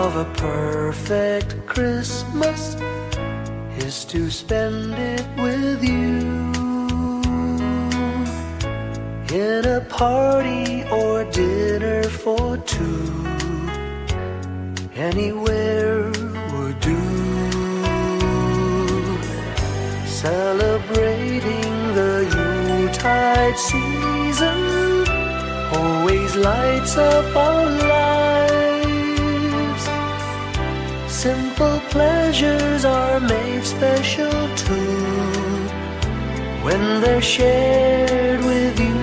of a perfect Christmas is to spend it with you, in a party or dinner for two. Anywhere would do. Celebrating the Yuletide season always lights up our lives. Simple pleasures are made special too when they're shared with you.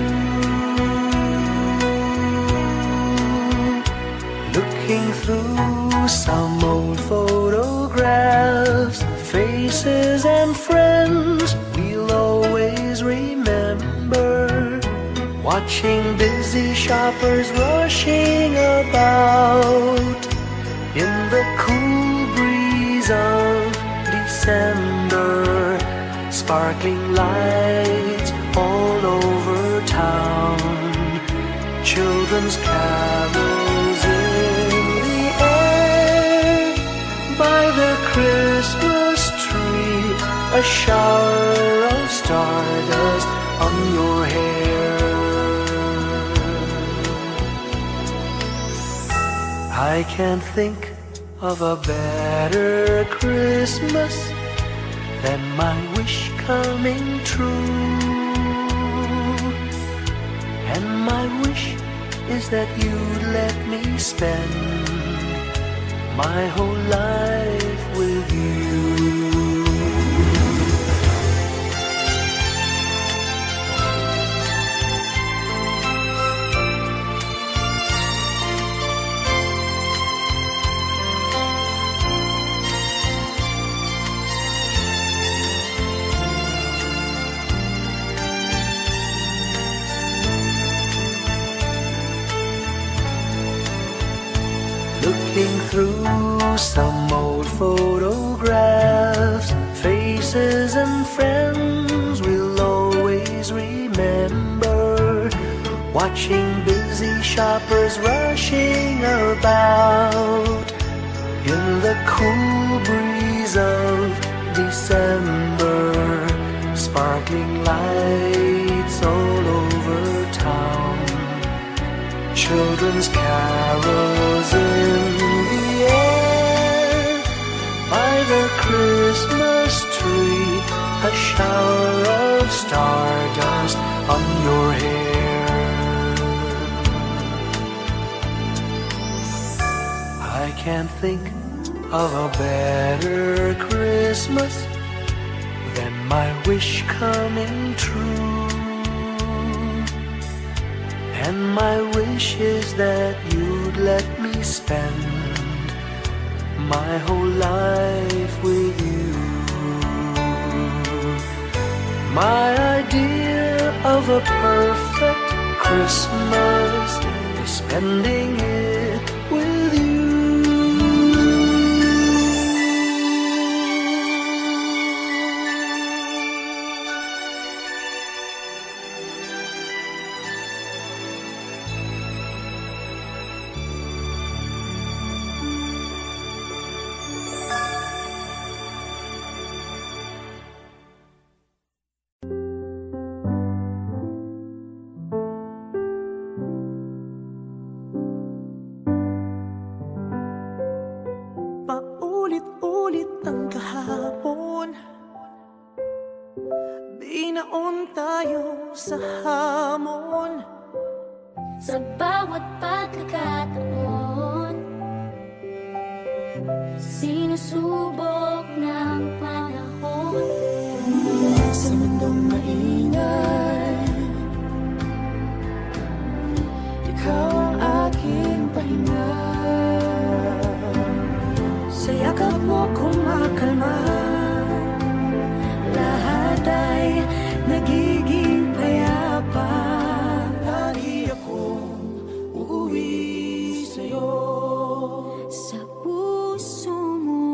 Looking through some old photographs, faces and friends we'll always remember. Watching busy shoppers rushing about in the cool breeze of December. Sparkling lights all over town, children's carols in the air. By the Christmas tree, a shower of stardust on your hair. I can't think of a better Christmas than my wish coming true. And my wish is that you'd let me spend my whole life with you. Looking through some old photographs, faces and friends we'll always remember. Watching busy shoppers rushing about in the cool breeze of December. Sparkling lights all over town, children's carols in the air. By the Christmas tree, a shower of stardust on your hair. I can't think of a better Christmas than my wish coming true. And my wish is that you'd let me spend my whole life with you. My idea of a perfect Christmas is spending it with you. Paulit-ulit ang kahapon, binaon tayo sa hamon. Sa bawat pagkakataon, sinusubok ng panahon. Sa mundong maingay, ikaw ang aking pahinga. Sa yakap mo kumakalma, lahat ay nagiging payapa. Lagi akong uuwi sa'yo. Sa puso mo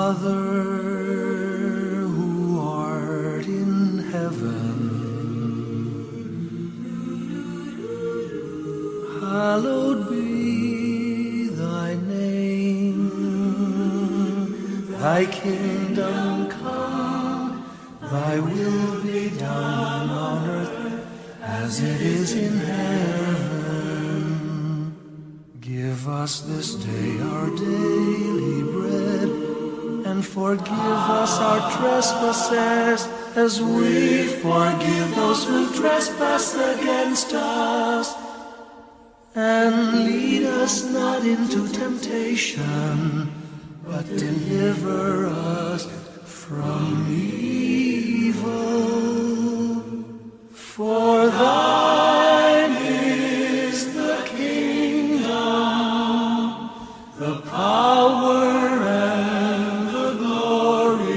Father who art in heaven, hallowed be thy name. Thy kingdom come, thy will be done on earth as it is in heaven. Give us this day our daily bread, and forgive us our trespasses, as we forgive those who trespass against us. And lead us not into temptation, but deliver us from evil. For thine is the kingdom, the power, and the glory,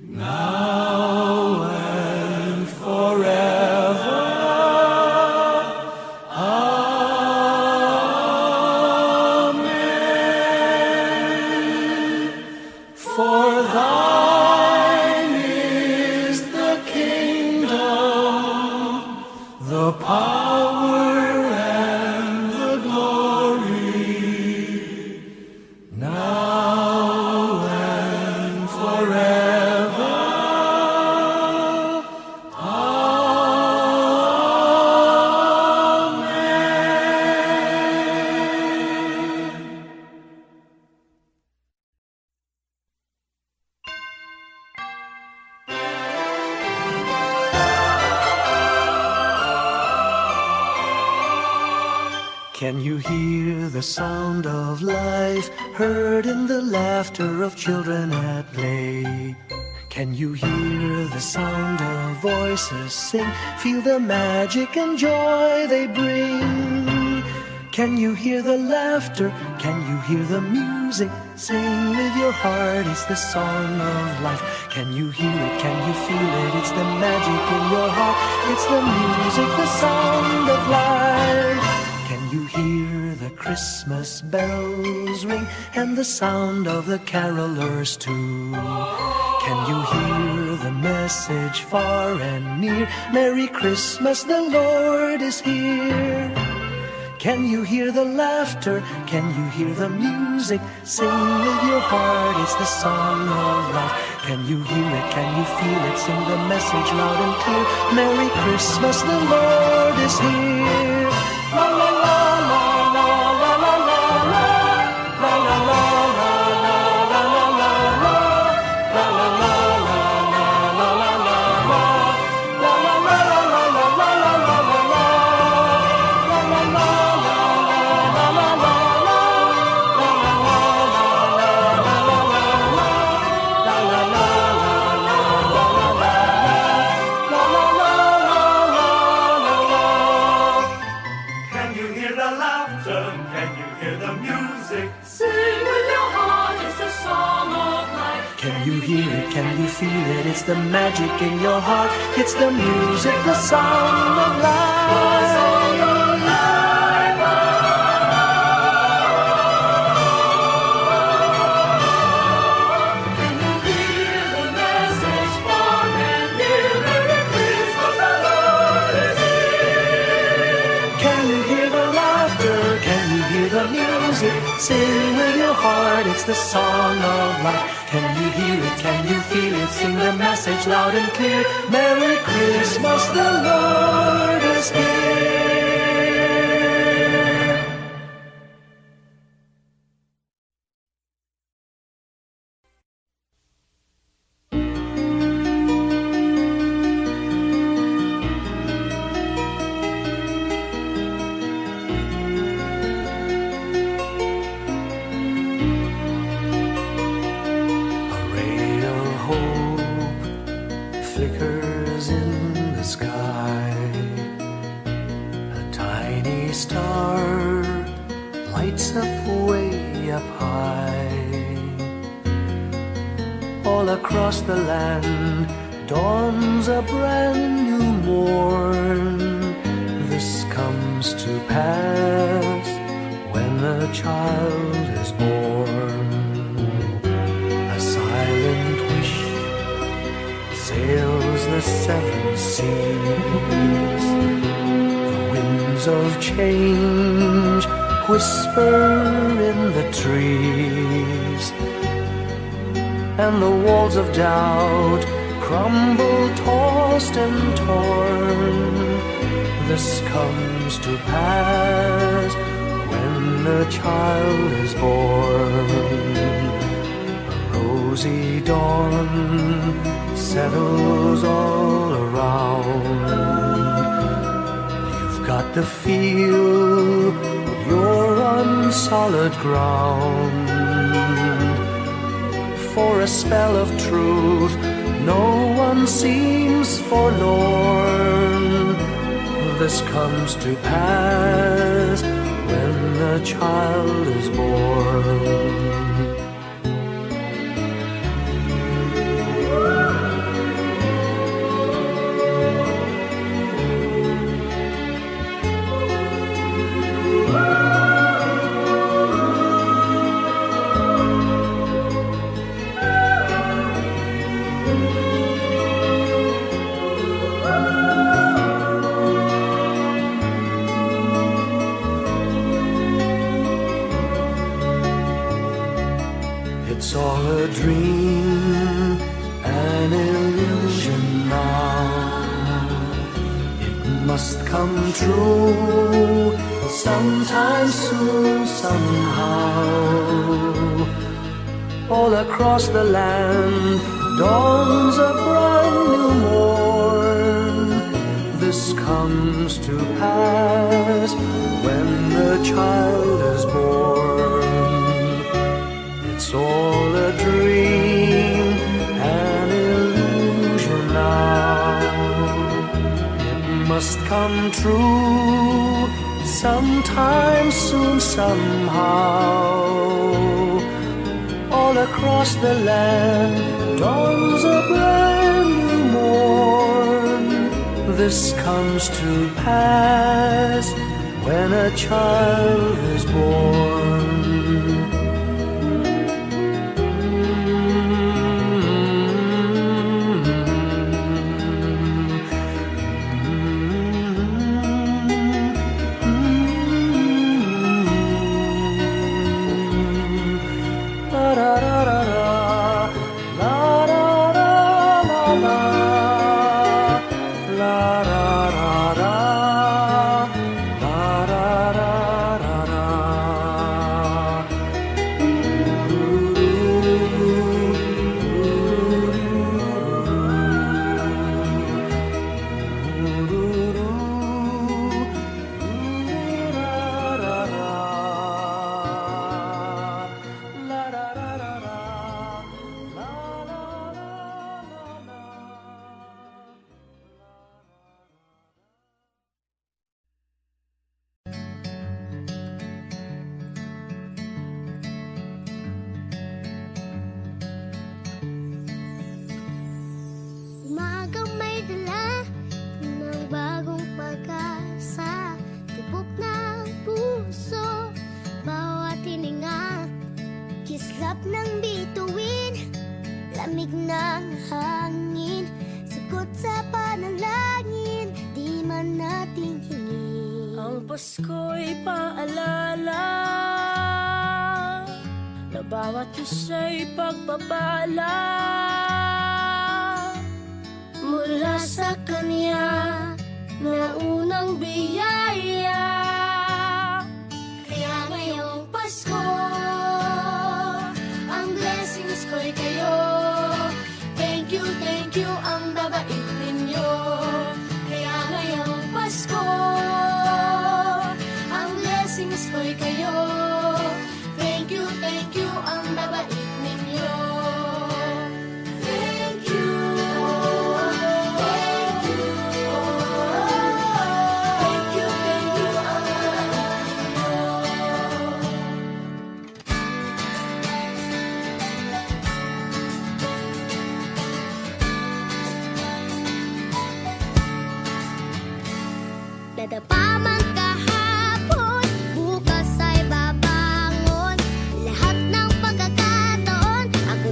now and forever. Amen. For thine is the kingdom, the power, and the glory, now and forever. Amen. Can you hear the sound of life heard in the laughter of children at play? Can you hear the sound of voices sing, feel the magic and joy they bring? Can you hear the laughter? Can you hear the music? Sing with your heart, it's the song of life. Can you hear it? Can you feel it? It's the magic in your heart. It's the music, the sound of life. Can you hear the Christmas bells ring and the sound of the carolers too? Can you hear the message far and near? Merry Christmas, the Lord is here. Can you hear the laughter? Can you hear the music? Sing with your heart, it's the song of life. Can you hear it? Can you feel it? Sing the message loud and clear. Merry Christmas, the Lord is here. La la la la la la la la la la la la la la Can you feel it? It's the magic in your heart. It's the music, the sound of life. Can you hear the message far and near? Merry Christmas, the Lord is here. Can you hear the laughter? Can you hear the music? Sing with your heart. It's the song of life. Can you hear it? Can you feel it? Sing the message loud and clear. Merry Christmas, the Lord is here. Flickers in the sky. A tiny star lights up way up high. All across the land dawns a brand new morn. This comes to pass when a child is born. the seven seas. The winds of change whisper in the trees, and the walls of doubt crumble, tossed and torn. This comes to pass when a child is born. A rosy dawn settles all around. You've got to feel you're on solid ground. For a spell of truth, no one seems forlorn. This comes to pass when a child is born. It's all a dream, an illusion now. It must come true sometime soon, somehow. All across the land dawns a brand new morn. This comes to pass when the child is born. It's all a dream, an illusion now. It must come true sometime soon, somehow. All across the land dawns a brand new morn. This comes to pass when a child is born. Pasko'y paalala na bawat isa'y pagpapala mula sa Kanya na unang biyaya. Kaya ngayong Pasko, ang blessings ko'y kayo. Thank you, ang babait ninyo. Kaya ngayong Pasko, ko'y kayo. Thank you, ang babait ninyo. Thank you, thank you. Thank you, ang babait ninyo. Dadapa man kahapon, bukas ay babangon. Lahat ng pagkakataon, ako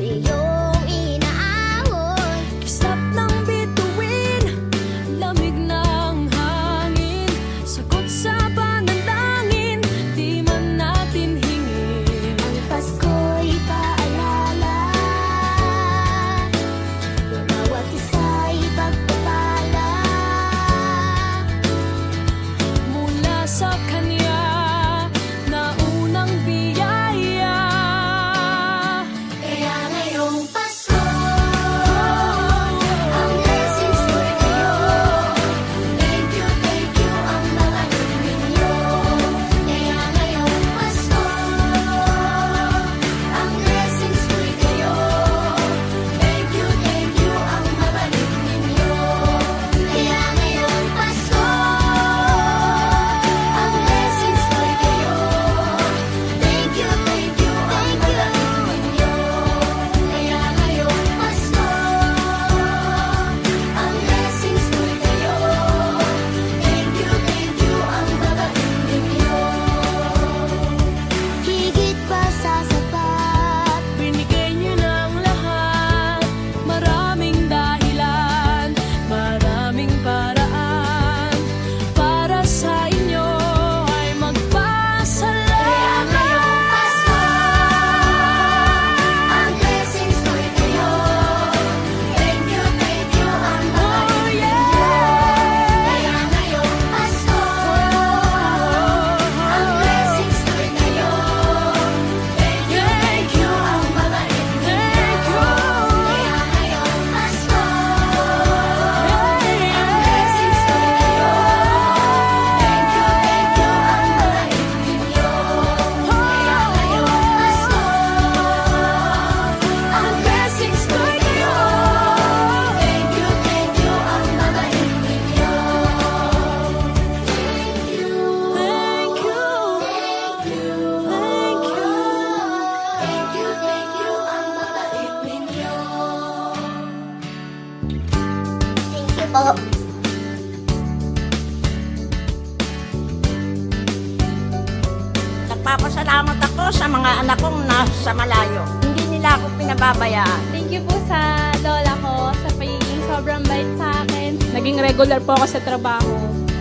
Nagpapasalamat ako sa mga anak kong nasa malayo. Hindi nila ako pinababayaan. Thank you po sa lola ko sa pagiging sobrang bait sa akin. Naging regular po ako sa trabaho.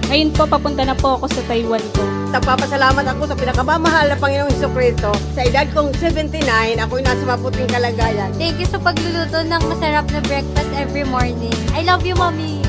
Ngayon po, papunta na po ako sa Taiwan po. Nagpapasalamat ako sa pinakamamahal na Panginoong Jesucristo. Sa edad kong 79, ako'y nasa maputing kalagayan. Thank you sa pagluluto ng masarap na breakfast every morning. I love you, Mommy!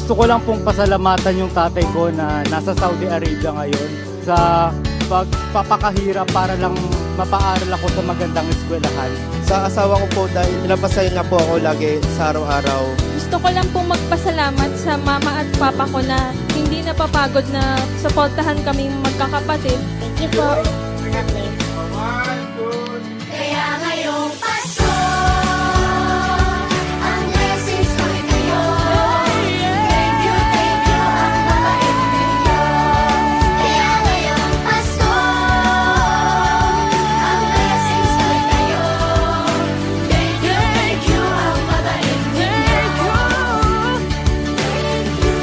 Gusto ko lang pong pasalamatan yung tatay ko na nasa Saudi Arabia ngayon sa pagpapakahirap para lang mapaaral ako sa magandang eskwelahan. Sa asawa ko po dahil pinapasaya niya po ako lagi sa araw-araw. Gusto ko lang pong magpasalamat sa mama at papa ko na hindi napapagod na suportahan kaming magkakapatid. Thank you po. Kaya ngayong Pasko, ang blessings ko'y kayo. Thank you, ang mabait ninyo. Kaya ngayong Pasko, ang blessings ko'y kayo. Thank you, ang mabait ninyo. Thank you,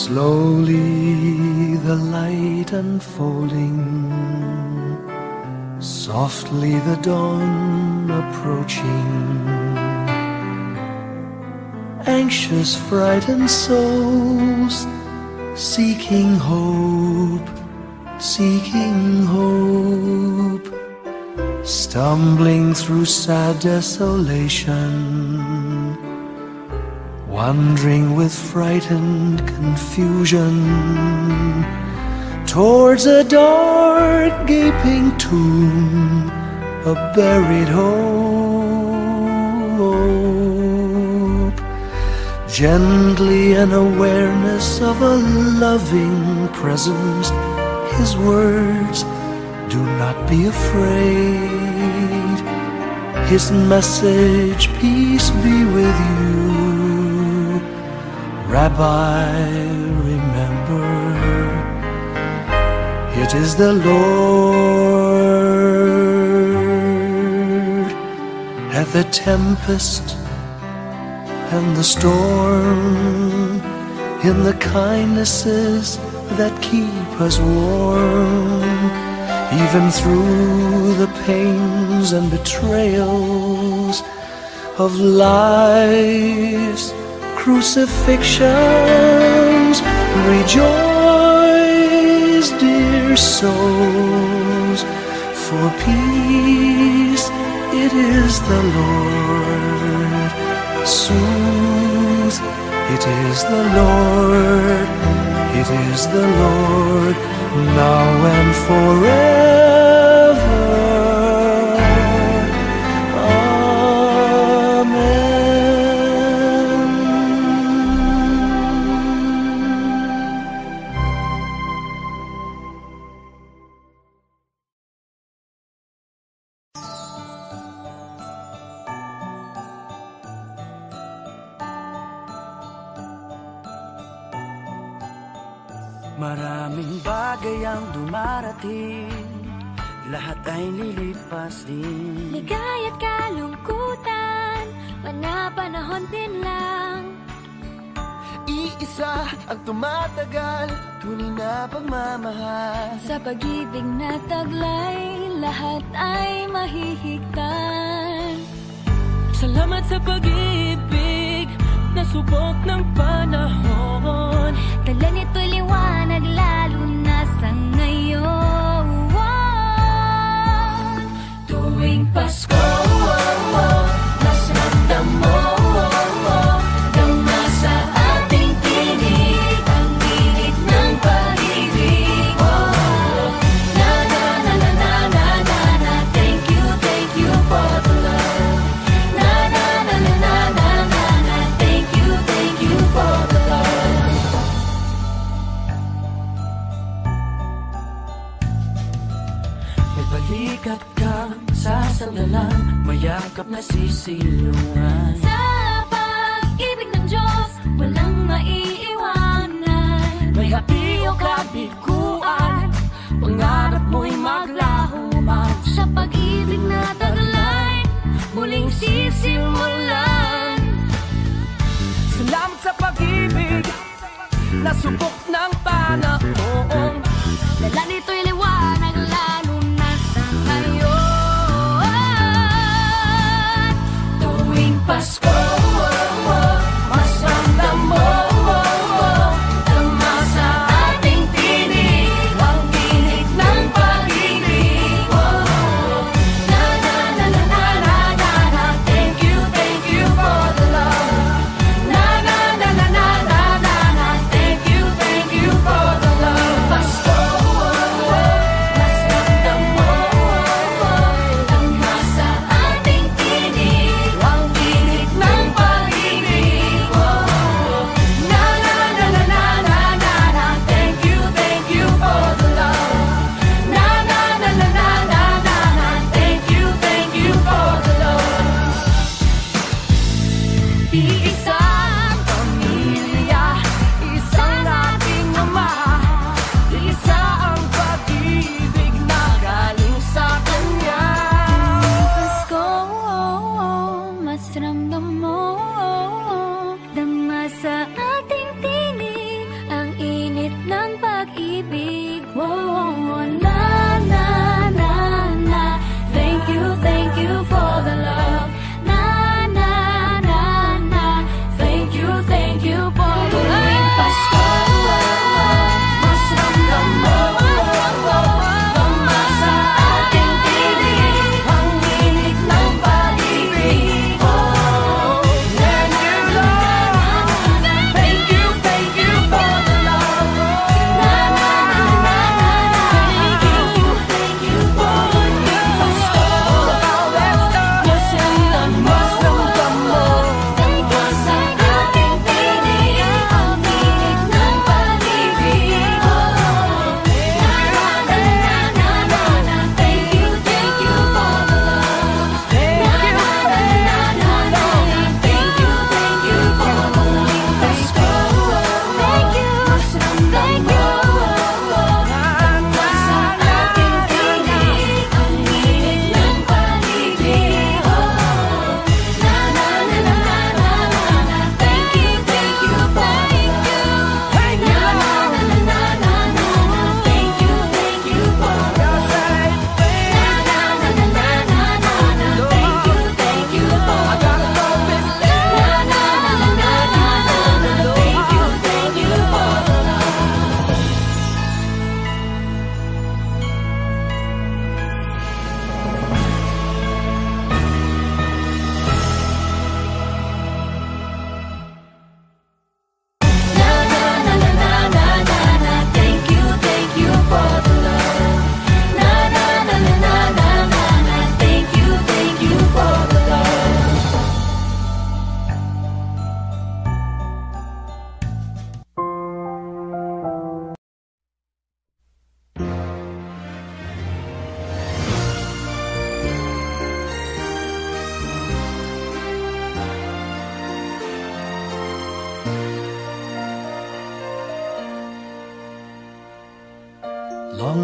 Slowly the light unfolding, softly the dawn approaching. Anxious, frightened souls seeking hope, seeking hope, stumbling through sad desolation, wandering with frightened confusion towards a dark gaping tomb, a buried hope. Gently an awareness of a loving presence, His words, do not be afraid. His message, peace be with you. Rabbi, remember, it is the Lord. At the tempest and the storm, in the kindnesses that keep us warm, even through the pains and betrayals of life's crucifixions. Rejoice, dear souls, for peace it is the Lord. Soothe, it is the Lord, it is the Lord, now and forever. Maraming bagay ang dumarating, lahat ay lilipas din. Ligaya't kalungkutan, manapanahon din lang. Iisa ang tumatagal, tunay na pagmamahal. Sa pag-ibig na taglay, lahat ay mahihigtan. Salamat sa pag-ibig, nasubok ng panahon. Dala nito'y liwanag, lalo na sa ngayon. Tuwing Pasko, mas ramdam mo, dama sa ating tinig, ang init ng pag-ibig. Na na na na na na na na, thank you for the love. Na na na na na na na na, thank you for the love. May balikat kang sasandalan, mayakap na sisilungan. Sa pag-ibig ng Diyos, walang maiiwanan. May hapi o kabiguan, pangarap mo'y maglaho man. Sa pag-ibig na taglay, muling sisimulan. Salamat sa pag-ibig, nasubok ng panahon. Dala nito'y liwanag, lalo na sa ngayon. Tuwing Pasko, mas ramdam mo, dama sa ating tinig, ang init ng pag-ibig.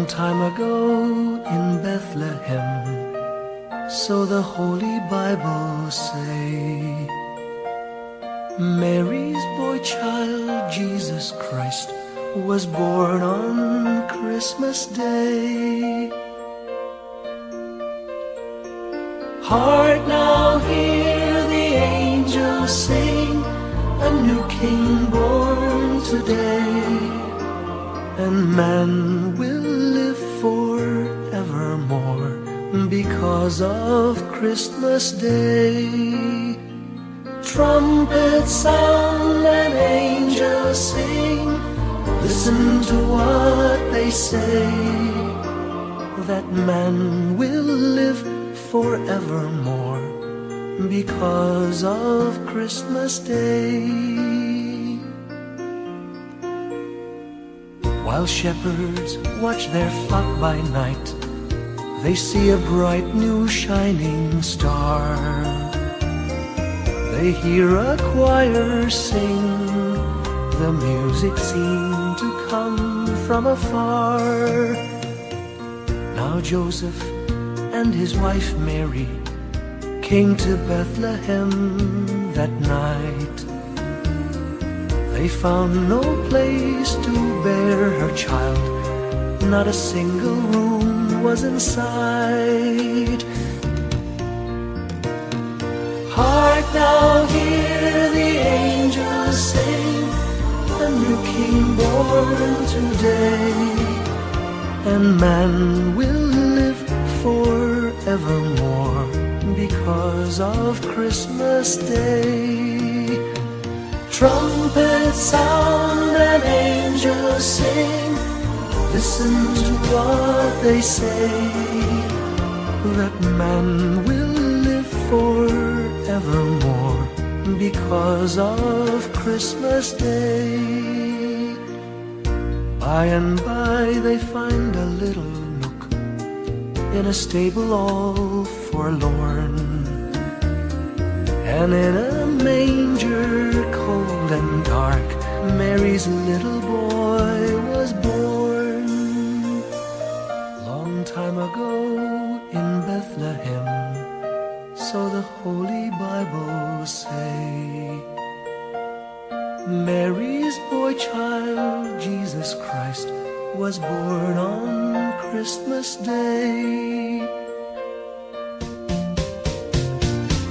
time ago in Bethlehem, so the Holy Bible say, Mary's boy child, Jesus Christ, was born on Christmas Day. Hark now, hear the angels sing, a new King born today, and man will live forevermore because of Christmas Day. Trumpets sound and angels sing, listen to what they say, that man will live forevermore because of Christmas Day. While shepherds watch their flock by night, they see a bright new shining star. They hear a choir sing, the music seemed to come from afar. Now Joseph and his wife Mary came to Bethlehem that night. They found no place to bear her child, not a single room was in sight. Hark now, hear the angels sing, a new King born today, and man will live forevermore because of Christmas Day. Trumpets sound and angels sing, listen to what they say, that man will live forevermore because of Christmas Day. By and by they find a little nook in a stable all forlorn, and in a manger cold and dark, Mary's little boy was born. Long time ago in Bethlehem, so the Holy Bible say, Mary's boy child, Jesus Christ, was born on Christmas Day.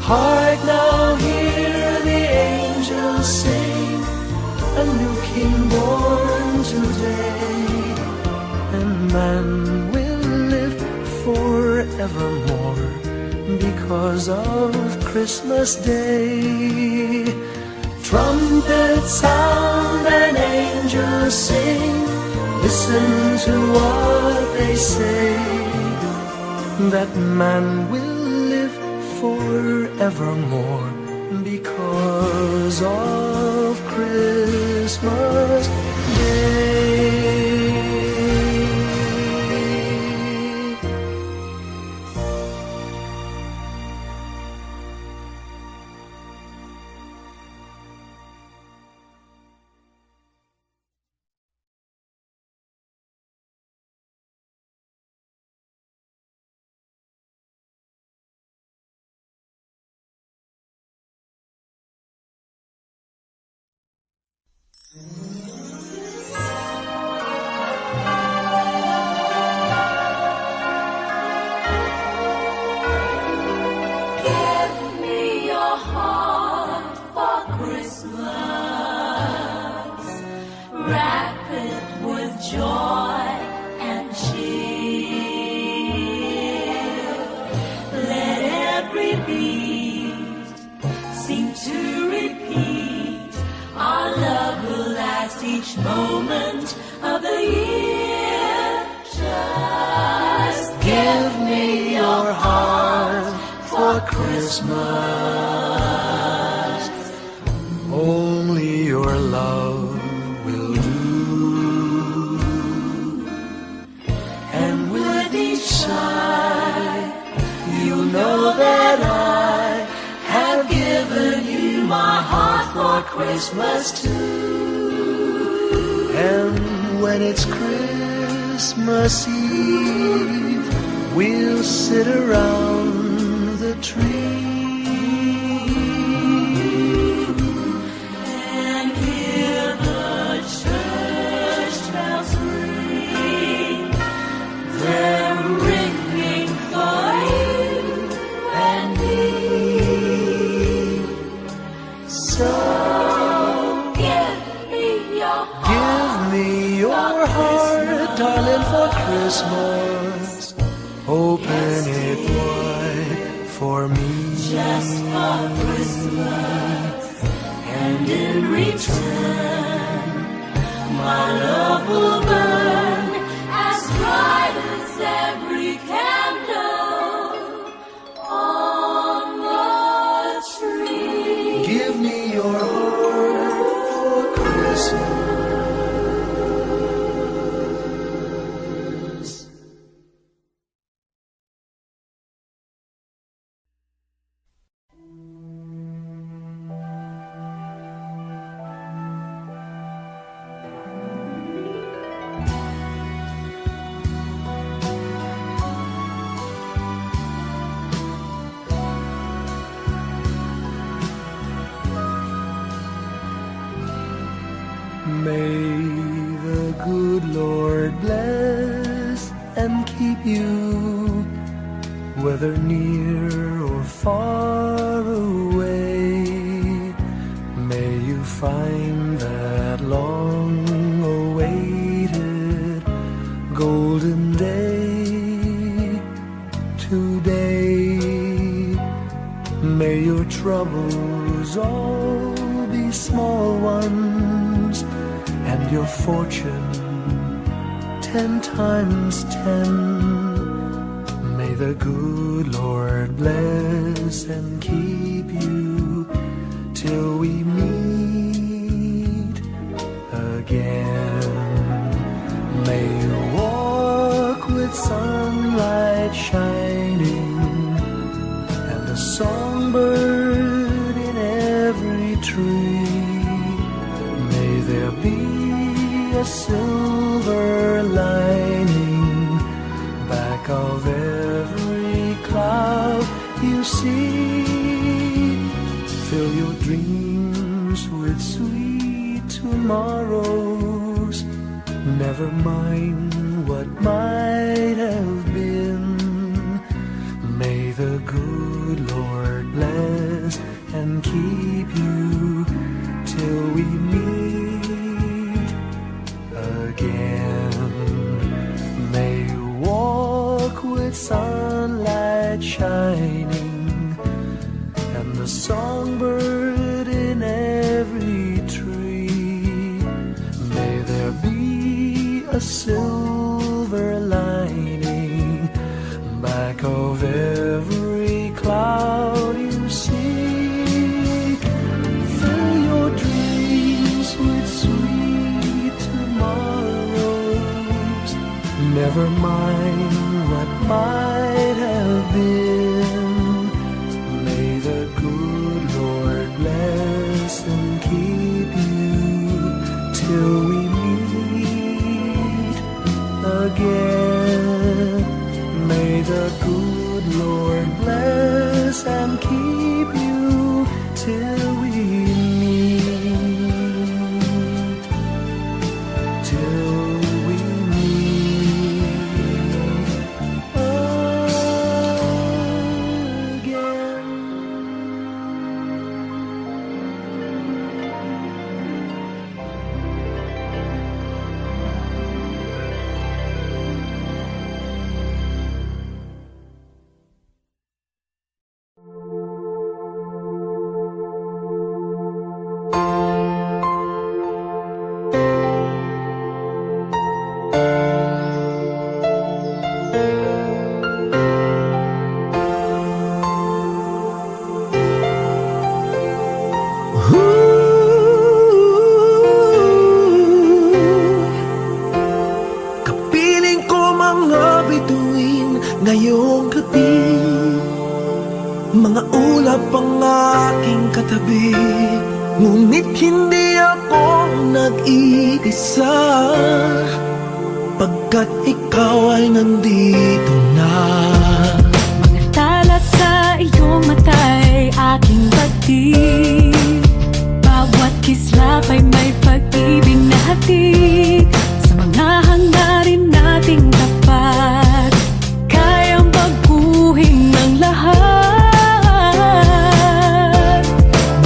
Hark now, hear the angels sing, a new King born today, and man will live forevermore because of Christmas Day. Trumpets sound and angels sing, listen to what they say, that man will live forevermore because of Christmas Day. Each moment of the year, just give me your heart for Christmas. Only your love will do, and with each sigh, you'll know that I have given you my heart for Christmas too. and when it's Christmas Christmas Eve, we'll sit around the tree and hear the church bells ring. They're ringing for you and me. So give me your heart, darling, for Christmas. Open it wide for me. Just for Christmas, and in return, my love will burn as bright as every candle on the tree. Give me your heart for Christmas. May the good Lord bless and keep you, whether near or far away. May you find that long-awaited golden day today. May your troubles all be small ones, and your fortune 10 times 10. May the good Lord bless and keep you till we meet again. May you walk with sunlight shining and a songbird in every tree. May there be a silver lining back of every cloud you see. Fill your dreams with sweet tomorrows. Never mind what might have been. May the good Lord bless and keep you till we meet again. May you walk with sunlight shining and the songbird in every tree. May there be a silver lining back of every cloud you see. Fill your dreams with sweet tomorrows. Never mind what might have been. May the good Lord bless and keep you till we meet again. May the good Lord bless and keep you till we meet, till we meet again. Kapiling ko mga bituin ngayong gabi, mga ulap ang aking katabi, ngunit hindi ako nag-iisa. Pag Pagkat ikaw ay nandito na. Mga tala sa iyong mata'y aking pagtig. Bawat kislap ay may pag-ibig na hatid. Sa mga hangarin nating tapat, kayang baguhin ng lahat.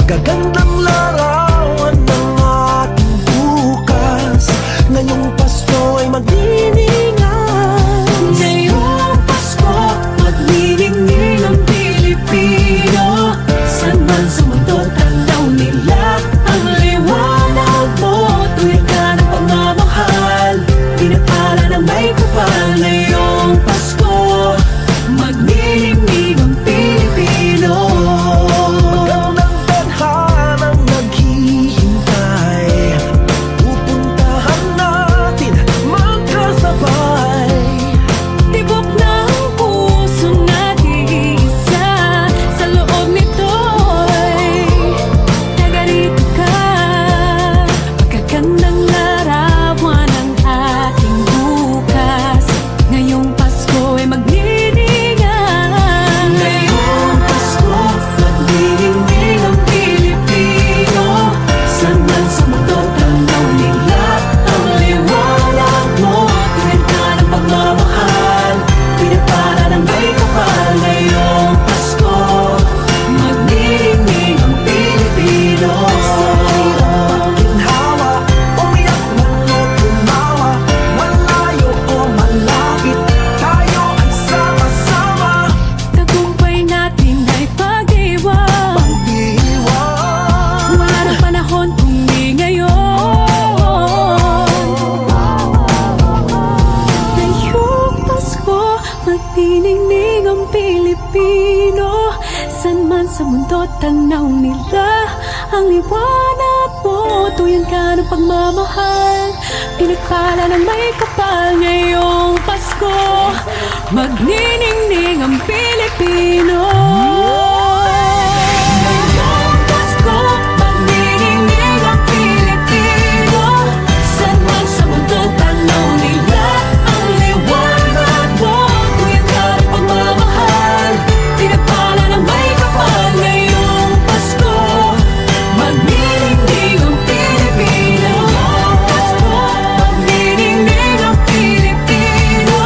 Magagandang larawan ng ating bukas. Ngayong Pasko ay magdiningan. Ngayong Pasko, magniningning ang Pilipino. San man sa mundo, tanaw nila ang liwanag mo. Tuwid ka ng pagmamahal, pinapala ng may kapal. Ngayong Pasko, magniningning ang Pilipino. Magandang tadhanang naghihintay. Pupuntahan natin magkasabay. Tibok ng puso natin isa. Sa loob nito'y tagarito ka. Magagandang larawan ang ating bukas. Ngayong Pasko ay magniningan. Ngayong Pasko, magniningning ang Pilipino. San man sa mundo, tanaw nila ang liwanag mo. Tuwid ka ng pagmamahal, pinapala ng may kapal. Ngayong Pasko, magniningning ang Pilipino. Ginhawa, umiyak man o tumawa, malayo o malapit, tayo ay sama-sama. Tagumpay natin ay pag-iwan. Pag-iwan, Wala nang panahon kung di ngayon. Ngayong Pasko, magniningning ang Pilipino. San man sa mundo, tanaw nila ang liwanag mo. Tuyan ka ng pagmamahal, pinagpala ng may kapal. Ngayong Pasko, magniningning ang Pilipino. Ngayong Pasko, magniningning ang Pilipino. San man sa mundo, tanaw nila ang liwanag mo. Tuyan ka ng pagmamahal, pinagpala ng may kapal. Ngayong Pasko, magniningning ang Pilipino. Ngayong Pasko, magniningning ang Pilipino.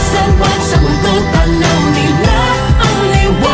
San man sa mundo, tanaw nila ang liwanag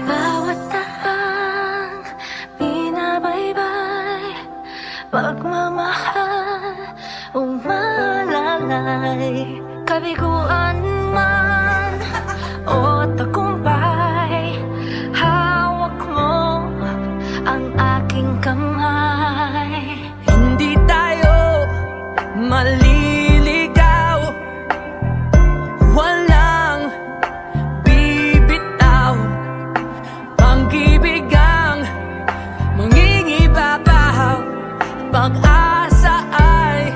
Bawat tahang binabaybay, pagmamahal umalalay, kabiguan man o tagumpay, hawak mo ang aking kamay. Hindi tayo maliligaw, walang bibitaw, pag-ibig ang mangingibabaw, pag-asa ay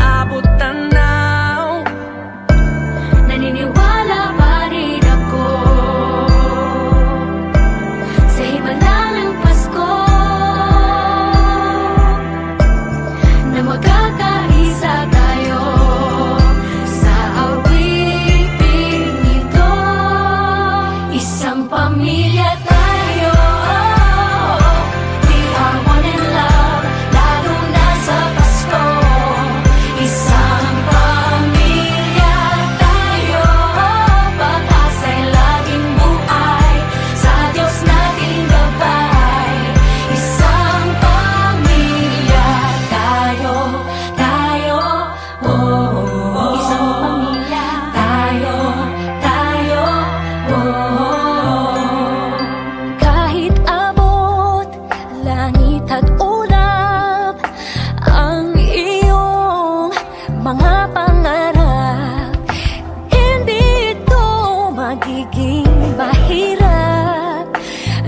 abot tanaw. Naniniwala pa rin ako sa himala ng Pasko, na magkakaisa tayo sa awiting ito. Isang pamilya tayo, we are one in love, lalo na sa Pasko. Isang pamilya tayo, pag-asa'y laging buhay, sa Diyos nating gabay. Isang pamilya tayo, oh. Isang pamilya tayo, oh. Kahit abot langit at ulap ang iyong mga pangarap, hindi ito magiging mahirap,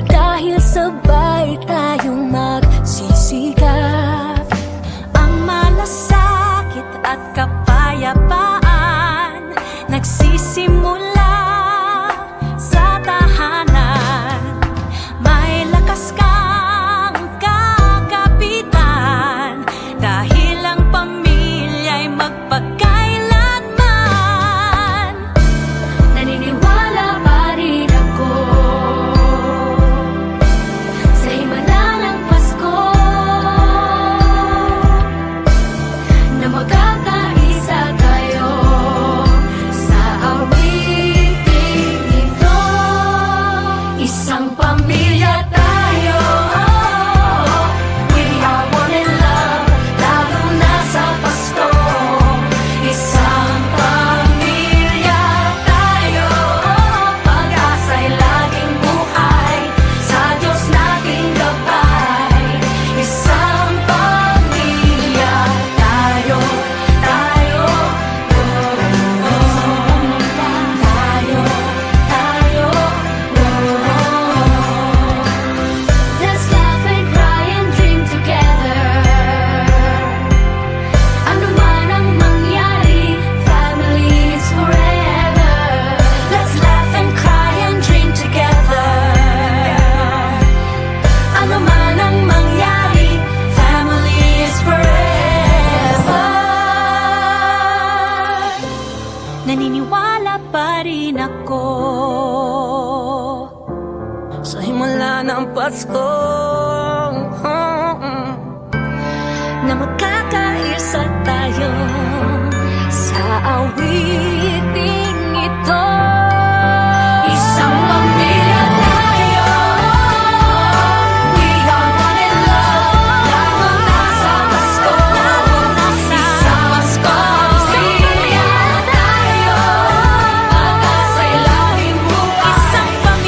dahil sabay tayong magsisikap. Ang malasakit at kapayapaan nagsisimula sa tahanan. May lakas kang kakapitan, dahil ang pamilya'y magpagkailanman. Naniniwala pa rin ako sa himala ng Pasko, na magkakaisa tayo sa awiting ito. Isang pamilya tayo, we are one in love, lalo na sa Pasko. Isang pamilya tayo, pag-asa'y laging buhay, sa Diyos nating gabay. Isang pamilya tayo, oh. Let's laugh and cry and dream together. Ano man ang mangyari, family is forever. Let's laugh and cry and dream together. Ano man ang mangyari, family is forever. Naniniwala pa rin ako sa himala ng Pasko, na magkakaisa tayo sa awiting ito. Isang pamilya tayo, we are one in love, lalo na sa Pasko. Isang pamilya tayo, pag-asa'y laging buhay,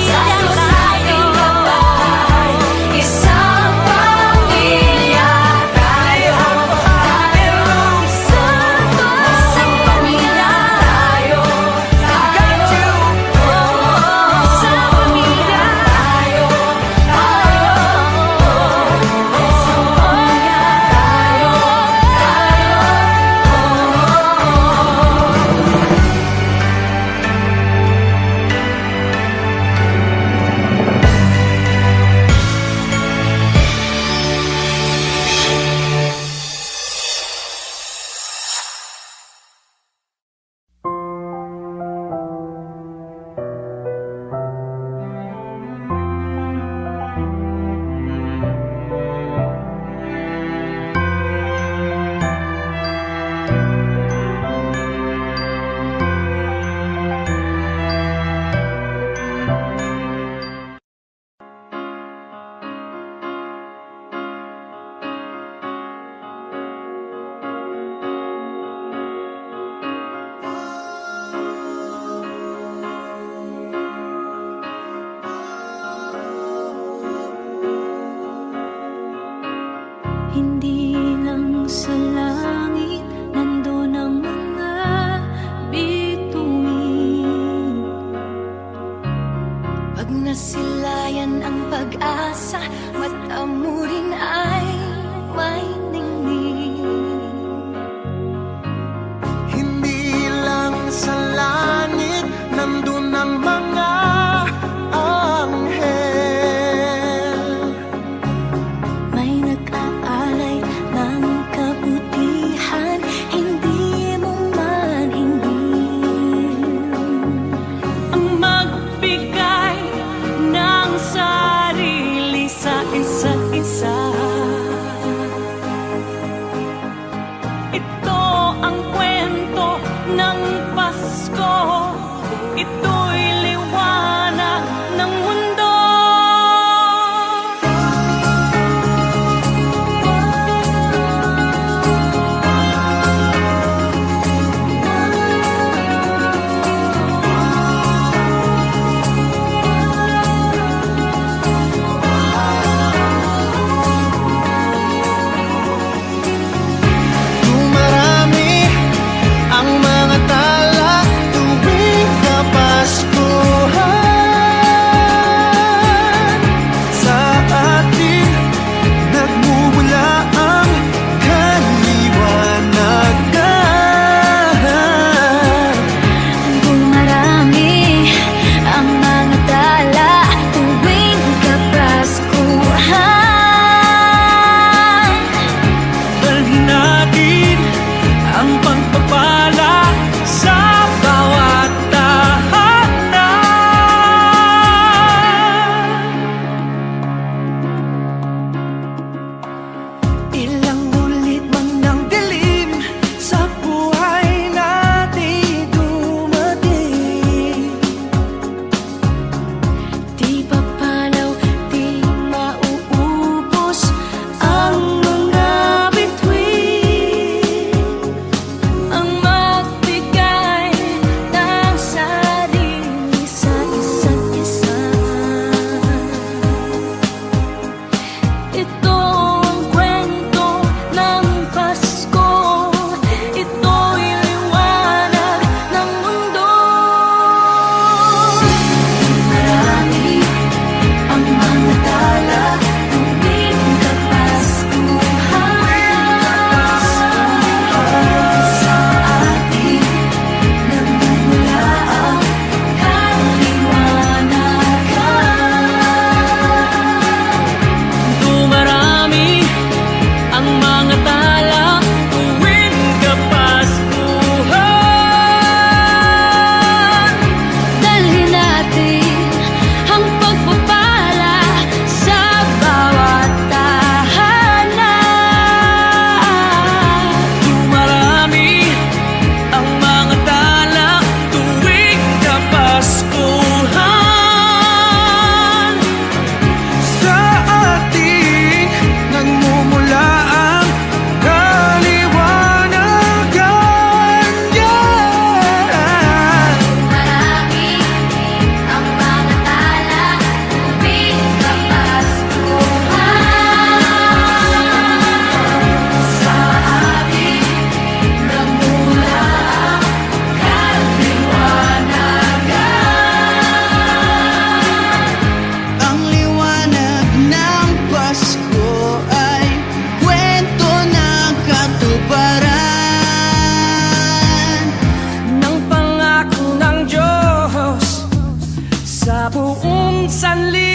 sa Diyos nating gabay. Isang pamilya Masilayan ang pag-asa, mata mo rin ay may ningning. Hindi lang sa langit nandun ang mga anghel. May nag-aalay ng kabutihan, hindi mo man hingin. Ang magbigay ng sarili sa isa't isa. Ito ang kwento ng Pasko. Ito'y liwanag ng mundo. Dumarami ang mga tala tuwing Kapaskuhan. Sa atin nagmumula ang kaliwanagan. Dumarami ang mga tala tuwing Kapaskuhan. Dalhin natin ang pagpapala sa bawat tahanan. Ilang ulit man ng dilim sa buhay natin dumating. Di papalaw, di mauubos ang mga bituin. Ang magbigay ng sarili sa isa't isa. Ito ang kwento ng Pasko. Ito'y liwanag ng mundo. Marami ang mga tala tuwing Kapaskuhan. Sa atin nagmumula ang kaliwanagan. Dumarami ang mga tala tuwing Kapaskuhan. Dalhin natin ang pagpapala sa bawat tahanan. Dumarami ang mga tala tuwing Kapaskuhan. Sa ating nagmumula ang kaliwanagan. Marami ang mga tala tuwing Kapaskuhan. Sa atin nagmula ang kaliwanagan. Ang liwanag ng Pasko ay kwento ng katuparan Ng pangako ng Diyos sa buong sanlibutan.